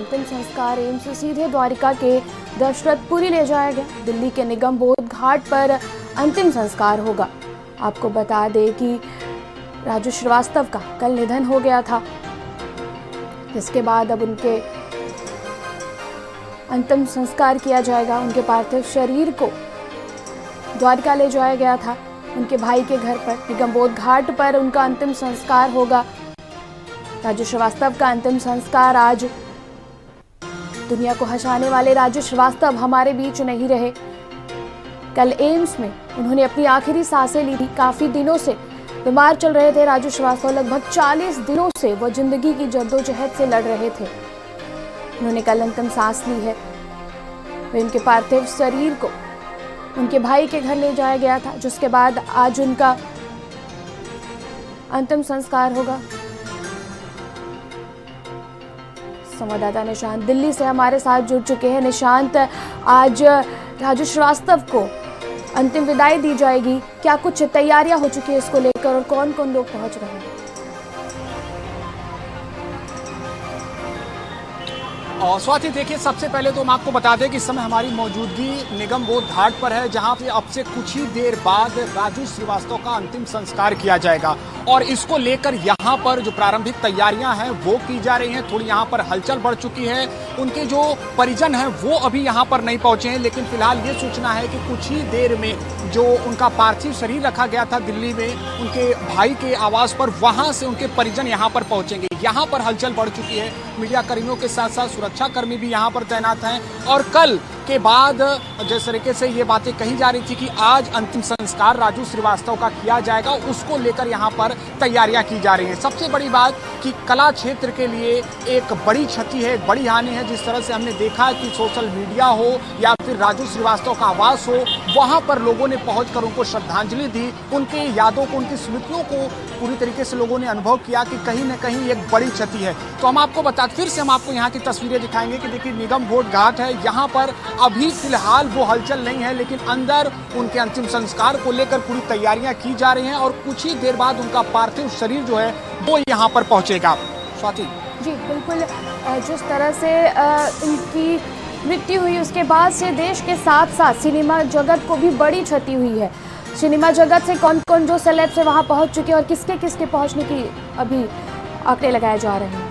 अंतिम संस्कार एम्स से सीधे द्वारिका के दशरथपुरी ले जाया गया। दिल्ली के निगम बोध घाट पर अंतिम संस्कार होगा। आपको बता दें कि राजू श्रीवास्तव का कल निधन हो गया था, जिसके बाद अब उनके अंतिम संस्कार किया जाएगा। उनके पार्थिव शरीर को द्वारिका ले जाया गया था उनके भाई के घर पर। निगम बोध घाट पर उनका अंतिम संस्कार होगा। राजू श्रीवास्तव का अंतिम संस्कार आज। दुनिया को हंसाने वाले राजू श्रीवास्तव हमारे बीच नहीं रहे। कल एम्स में उन्होंने अपनी आखिरी सांसें ली थी। काफी दिनों से बीमार चल रहे थे राजू श्रीवास्तव। लगभग 40 दिनों से वो जिंदगी की जद्दोजहद से लड़ रहे थे। उन्होंने कल अंतिम सांस ली है। वे उनके पार्थिव शरीर को उनके भाई के घर ले जाया गया था, जिसके बाद आज उनका अंतिम संस्कार होगा। संवाददाता निशांत दिल्ली से हमारे साथ जुड़ चुके हैं। निशांत, आज राजू श्रीवास्तव को अंतिम विदाई दी जाएगी, क्या कुछ तैयारियां हो चुकी है इसको लेकर और कौन कौन लोग पहुंच रहे हैं? और स्वाति, देखिए, सबसे पहले तो हम आपको बता दें कि इस समय हमारी मौजूदगी निगम बोध घाट पर है, जहां पे अब से कुछ ही देर बाद राजू श्रीवास्तव का अंतिम संस्कार किया जाएगा। और इसको लेकर यहां पर जो प्रारंभिक तैयारियां हैं वो की जा रही हैं। थोड़ी यहां पर हलचल बढ़ चुकी है। उनके जो परिजन हैं वो अभी यहां पर नहीं पहुंचे हैं, लेकिन फिलहाल ये सूचना है कि कुछ ही देर में जो उनका पार्थिव शरीर रखा गया था दिल्ली में उनके भाई के आवास पर, वहां से उनके परिजन यहां पर पहुंचेंगे। यहां पर हलचल बढ़ चुकी है। मीडिया कर्मियों के साथ साथ सुरक्षा कर्मी भी यहां पर तैनात हैं। और कल के बाद जिस तरीके से ये बातें कही जा रही थी कि आज अंतिम संस्कार राजू श्रीवास्तव का किया जाएगा, उसको लेकर यहां पर तैयारियां की जा रही हैं। सबसे बड़ी बात कि कला क्षेत्र के लिए एक बड़ी क्षति है, एक बड़ी हानि है। जिस तरह से हमने देखा कि सोशल मीडिया हो या फिर राजू श्रीवास्तव का आवास हो, वहां पर लोगों ने पहुंचकर उनको श्रद्धांजलि दी। उनके यादों को, उनकी स्मृतियों को पूरी तरीके से लोगों ने अनुभव किया कि कहीं न कहीं एक बड़ी क्षति है। तो हम आपको फिर से हम आपको यहाँ की तस्वीरें दिखाएंगे कि देखिए निगम बोध घाट है। यहाँ पर अभी फिलहाल वो हलचल नहीं है, लेकिन अंदर उनके अंतिम संस्कार को लेकर पूरी तैयारियां की जा रही हैं और कुछ ही देर बाद उनका पार्थिव शरीर जो है वो यहाँ पर पहुंचेगा। स्वाति जी बिल्कुल, जिस तरह से इनकी मृत्यु हुई उसके बाद से देश के साथ साथ सिनेमा जगत को भी बड़ी क्षति हुई है। सिनेमा जगत से कौन कौन जो सेलेब्स है वहाँ पहुँच चुके हैं और किसके किसके पहुँचने की अभी आंकड़े लगाए जा रहे हैं?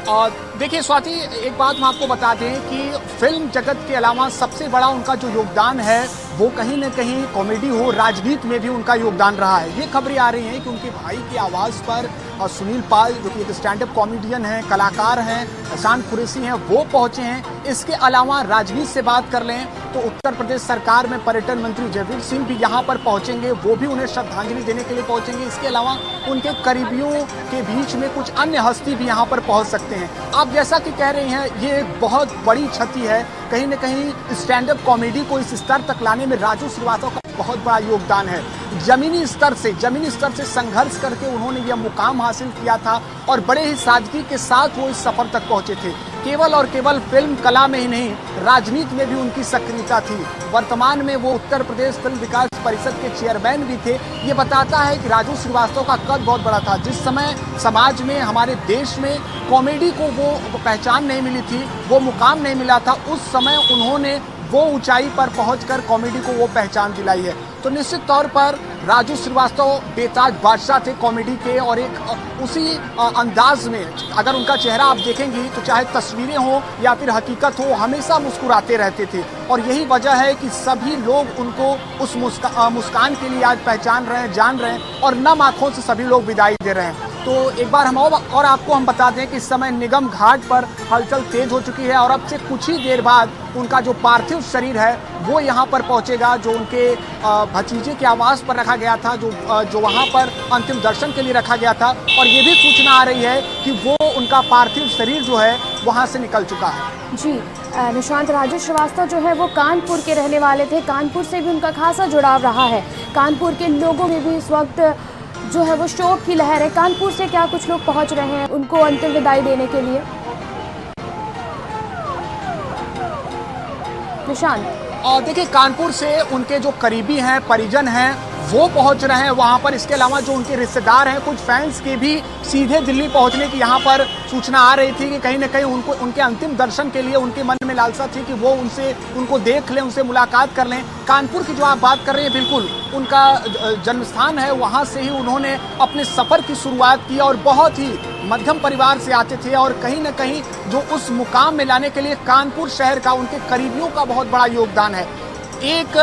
और देखिए स्वाति, एक बात हम आपको बता दें कि फिल्म जगत के अलावा सबसे बड़ा उनका जो योगदान है वो कहीं न कहीं कॉमेडी हो, राजनीति में भी उनका योगदान रहा है। ये खबरें आ रही हैं कि उनके भाई के आवास पर सुनील पाल, जो कि एक स्टैंड अप कॉमेडियन हैं, कलाकार हैं, हसान कुरैशी हैं, वो पहुंचे हैं। इसके अलावा राजनीति से बात कर लें तो उत्तर प्रदेश सरकार में पर्यटन मंत्री जयवीर सिंह भी यहाँ पर पहुंचेंगे, वो भी उन्हें श्रद्धांजलि देने के लिए पहुंचेंगे। इसके अलावा उनके करीबियों के बीच में कुछ अन्य हस्ती भी यहाँ पर पहुंच सकते हैं। आप जैसा कि कह रहे हैं, ये एक बहुत बड़ी क्षति है। कहीं न कहीं स्टैंड अप कॉमेडी को इस स्तर तक लाने में राजू श्रीवास्तव का बहुत बड़ा योगदान है। जमीनी स्तर से संघर्ष करके उन्होंने यह मुकाम हासिल किया था और बड़े ही सादगी के साथ वो इस सफर तक पहुंचे थे। केवल और केवल फिल्म कला में ही नहीं, राजनीति में भी उनकी सक्रियता थी। वर्तमान में वो उत्तर प्रदेश फिल्म विकास परिषद के चेयरमैन भी थे। ये बताता है कि राजू श्रीवास्तव का कद बहुत बड़ा था। जिस समय समाज में, हमारे देश में कॉमेडी को वो पहचान नहीं मिली थी, वो मुकाम नहीं मिला था, उस समय उन्होंने वो ऊंचाई पर पहुंचकर कॉमेडी को वो पहचान दिलाई है। तो निश्चित तौर पर राजू श्रीवास्तव बेताज बादशाह थे कॉमेडी के, और एक उसी अंदाज में अगर उनका चेहरा आप देखेंगी तो चाहे तस्वीरें हो या फिर हकीकत हो, हमेशा मुस्कुराते रहते थे। और यही वजह है कि सभी लोग उनको उस मुस्कान के लिए आज पहचान रहे हैं, जान रहे हैं, और नम आंखों से सभी लोग विदाई दे रहे हैं। तो एक बार और आपको हम बता दें कि इस समय निगम घाट पर हलचल तेज हो चुकी है और अब से कुछ ही देर बाद उनका जो पार्थिव शरीर है वो यहाँ पर पहुँचेगा, जो उनके भतीजे के आवास पर रखा गया था, जो वहाँ पर अंतिम दर्शन के लिए रखा गया था। और ये भी सूचना आ रही है कि वो उनका पार्थिव शरीर जो है वहाँ से निकल चुका है। जी निशांत, राजू श्रीवास्तव जो है वो कानपुर के रहने वाले थे। कानपुर से भी उनका खासा जुड़ाव रहा है। कानपुर के लोगों में भी इस वक्त जो है वो शोक की लहर है। कानपुर से क्या कुछ लोग पहुंच रहे हैं उनको अंतिम विदाई देने के लिए? निशांत, और देखिए, कानपुर से उनके जो करीबी हैं, परिजन हैं, वो पहुंच रहे हैं वहां पर। इसके अलावा जो उनके रिश्तेदार हैं, कुछ फैंस के भी सीधे दिल्ली पहुंचने की यहाँ पर सूचना आ रही थी कि कहीं ना कहीं उनको उनके अंतिम दर्शन के लिए उनके मन में लालसा थी कि वो उनको देख लें, उनसे मुलाकात कर लें। कानपुर की जो आप बात कर रहे हैं, बिल्कुल उनका जन्म स्थान है, वहां से ही उन्होंने अपने सफर की शुरुआत की और बहुत ही मध्यम परिवार से आते थे और कहीं ना कहीं जो उस मुकाम में लाने के लिए कानपुर शहर का, उनके करीबियों का बहुत बड़ा योगदान है। एक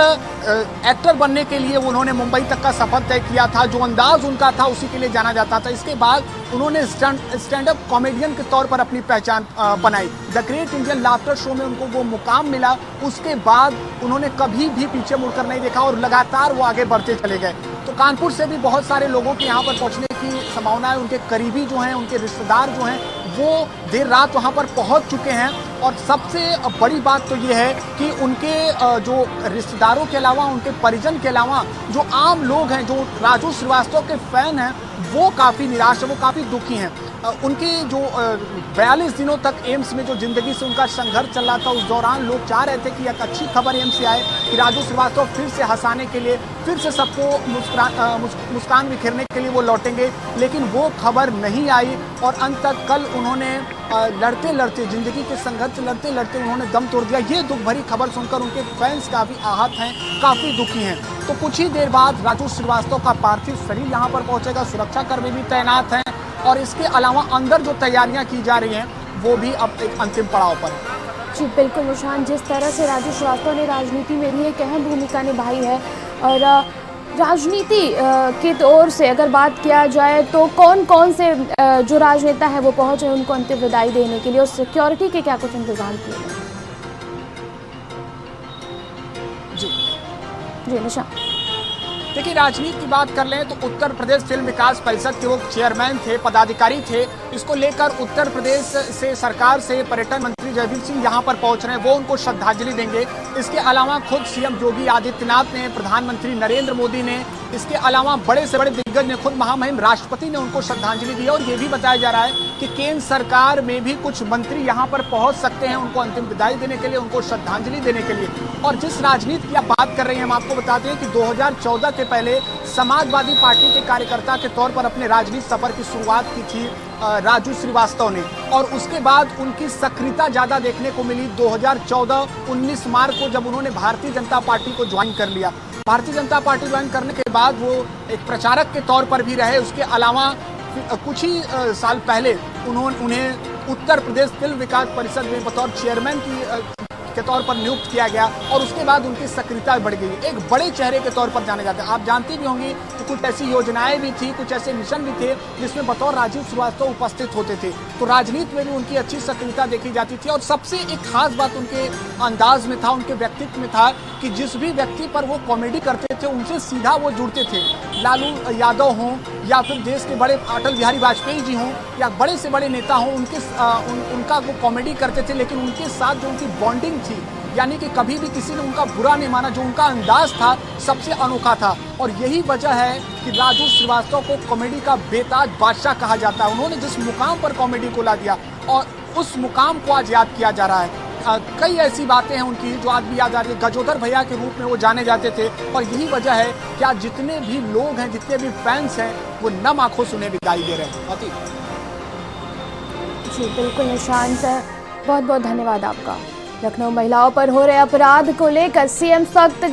एक्टर बनने के लिए उन्होंने मुंबई तक का सफर तय किया था, जो अंदाज उनका था उसी के लिए जाना जाता था। इसके बाद उन्होंने स्टैंड अप कॉमेडियन के तौर पर अपनी पहचान बनाई। The great Indian laughter show में उनको वो मुकाम मिला। उसके बाद उन्होंने कभी भी पीछे मुड़कर नहीं देखा और लगातार वो आगे बढ़ते चले गए। तो कानपुर से भी बहुत सारे लोगों के यहाँ पर पहुँचने की संभावना है। उनके करीबी जो हैं, उनके रिश्तेदार जो हैं, वो देर रात वहाँ पर पहुँच चुके हैं। और सबसे बड़ी बात तो ये है कि उनके जो रिश्तेदारों के अलावा, उनके परिजन के अलावा जो आम लोग हैं, जो राजू श्रीवास्तव के फैन हैं, वो काफ़ी निराश है, वो काफ़ी दुखी हैं। उनके जो 42 दिनों तक एम्स में जो जिंदगी से उनका संघर्ष चल रहा था, उस दौरान लोग चाह रहे थे कि एक अच्छी खबर एम्स से आए कि राजू श्रीवास्तव फिर से हंसाने के लिए, फिर से सबको मुस्कान बिखेरने के लिए वो लौटेंगे, लेकिन वो खबर नहीं आई। और अंत तक कल उन्होंने लड़ते लड़ते, जिंदगी के संघर्ष लड़ते लड़ते उन्होंने दम तोड़ दिया। ये दुख भरी खबर सुनकर उनके फैंस काफ़ी आहत हैं, काफ़ी दुखी हैं। तो कुछ ही देर बाद राजू श्रीवास्तव का पार्थिव शरीर यहाँ पर पहुँचेगा। सुरक्षा कर्मी भी तैनात हैं और इसके अलावा अंदर जो तैयारियां की जा रही हैं वो भी अब एक अंतिम पड़ाव पर है। जी बिल्कुल निशान, जिस तरह से राजू श्रीवास्तव ने राजनीति में भी एक अहम भूमिका निभाई है और राजनीति की ओर से अगर बात किया जाए तो कौन कौन से जो राजनेता हैं वो पहुंचे उनको अंतिम विदाई देने के लिए और सिक्योरिटी के क्या कुछ इंतजाम किए गए? जी निशान, देखिए, राजनीति की बात कर लें तो उत्तर प्रदेश फिल्म विकास परिषद के वो चेयरमैन थे, पदाधिकारी थे। इसको लेकर उत्तर प्रदेश से, सरकार से पर्यटन मंत्री जयवीर सिंह यहाँ पर पहुँच रहे हैं, वो उनको श्रद्धांजलि देंगे। इसके अलावा खुद सीएम योगी आदित्यनाथ ने, प्रधानमंत्री नरेंद्र मोदी ने, इसके अलावा बड़े से बड़े दिग्गज ने, खुद महामहिम राष्ट्रपति ने उनको श्रद्धांजलि दी। और ये भी बताया जा रहा है कि केंद्र सरकार में भी कुछ मंत्री यहाँ पर पहुँच सकते हैं उनको अंतिम विदाई देने के लिए, उनको श्रद्धांजलि देने के लिए। और जिस राजनीति की आप बात कर रहे हैं, हम आपको बताते हैं कि 2014 के पहले समाजवादी पार्टी के कार्यकर्ता के तौर पर अपने राजनीतिक सफर की शुरुआत की थी राजू श्रीवास्तव ने। और उसके बाद उनकी सक्रियता ज़्यादा देखने को मिली 2014-19 मार्च को, जब उन्होंने भारतीय जनता पार्टी को ज्वाइन कर लिया। भारतीय जनता पार्टी ज्वाइन करने के बाद वो एक प्रचारक के तौर पर भी रहे। उसके अलावा कुछ ही साल पहले उन्हें उत्तर प्रदेश फिल्म विकास परिषद में बतौर चेयरमैन के तौर पर नियुक्त किया गया और उसके बाद उनकी सक्रियता बढ़ गई। एक बड़े चेहरे के तौर पर जाने जाते हैं। आप जानती भी होंगी कि कुछ ऐसी योजनाएं भी थी, कुछ ऐसे मिशन भी थे जिसमें बतौर राजीव श्रीवास्तव उपस्थित होते थे। तो राजनीति में भी उनकी अच्छी सक्रियता देखी जाती थी। और सबसे एक खास बात उनके अंदाज में था, उनके व्यक्तित्व में था कि जिस भी व्यक्ति पर वो कॉमेडी करते थे उनसे सीधा वो जुड़ते थे। लालू यादव हों या फिर देश के बड़े अटल बिहारी वाजपेयी जी हों या बड़े से बड़े नेता हों, उनका वो कॉमेडी करते थे, लेकिन उनके साथ जो उनकी बॉन्डिंग थी, यानी कि कभी भी किसी ने उनका बुरा नहीं माना। जो उनका अंदाज था सबसे अनोखा था। और यही वजह है कि राजू श्रीवास्तव को कॉमेडी का बेताज बादशाह कहा जाता है। उन्होंने जिस मुकाम पर कॉमेडी को ला दिया और उस मुकाम को आज याद किया जा रहा है। कई ऐसी बातें हैं उनकी जो आज भी याद आ रही है। गजोदर भैया के रूप में वो जाने जाते थे और यही वजह है कि आज जितने भी लोग हैं, जितने भी फैंस हैं, वो नम आंखों से उन्हें विदाई दे रहे हैं। जी बिल्कुल निशांत, बहुत बहुत धन्यवाद आपका। लखनऊ महिलाओं पर हो रहे अपराध को लेकर सीएम सख्त